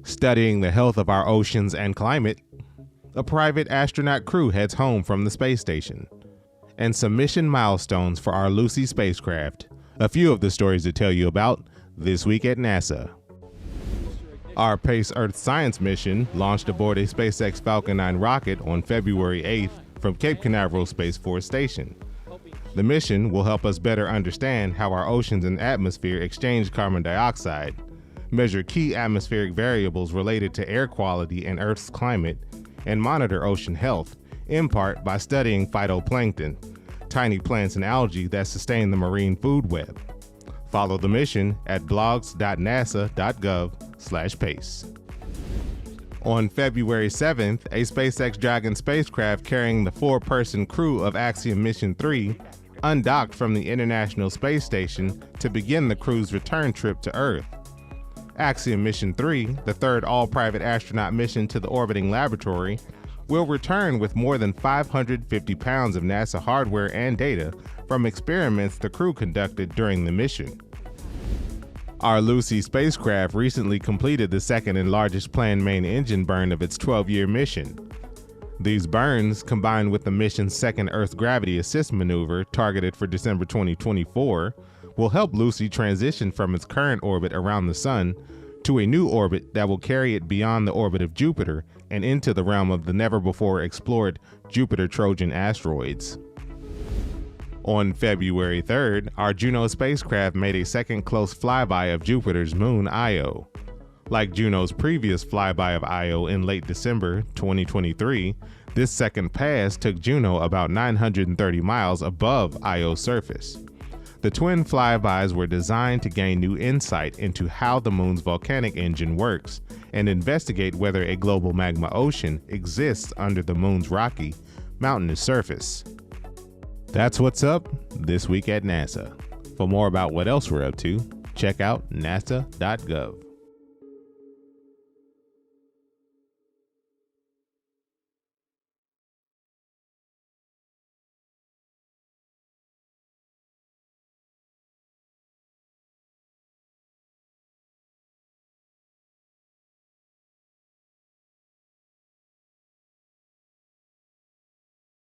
Studying the health of our oceans and climate, a private astronaut crew heads home from the space station, and some mission milestones for our Lucy spacecraft. A few of the stories to tell you about this week at NASA. Our PACE Earth Science mission launched aboard a SpaceX Falcon 9 rocket on February 8th from Cape Canaveral Space Force Station. The mission will help us better understand how our oceans and atmosphere exchange carbon dioxide, measure key atmospheric variables related to air quality and Earth's climate, and monitor ocean health, in part by studying phytoplankton, tiny plants and algae that sustain the marine food web. Follow the mission at blogs.nasa.gov/pace. On February 7th, a SpaceX Dragon spacecraft carrying the 4-person crew of Axiom Mission 3 undocked from the International Space Station to begin the crew's return trip to Earth. Axiom Mission 3, the third all-private astronaut mission to the orbiting laboratory, will return with more than 550 pounds of NASA hardware and data from experiments the crew conducted during the mission. Our Lucy spacecraft recently completed the second and largest planned main engine burn of its 12-year mission. These burns, combined with the mission's second Earth gravity assist maneuver targeted for December 2024, will help Lucy transition from its current orbit around the Sun to a new orbit that will carry it beyond the orbit of Jupiter and into the realm of the never-before-explored Jupiter-Trojan asteroids. On February 3rd, our Juno spacecraft made a second close flyby of Jupiter's moon Io. Like Juno's previous flyby of Io in late December 2023, this second pass took Juno about 930 miles above Io's surface. The twin flybys were designed to gain new insight into how the moon's volcanic engine works and investigate whether a global magma ocean exists under the moon's rocky, mountainous surface. That's what's up this week at NASA. For more about what else we're up to, check out nasa.gov.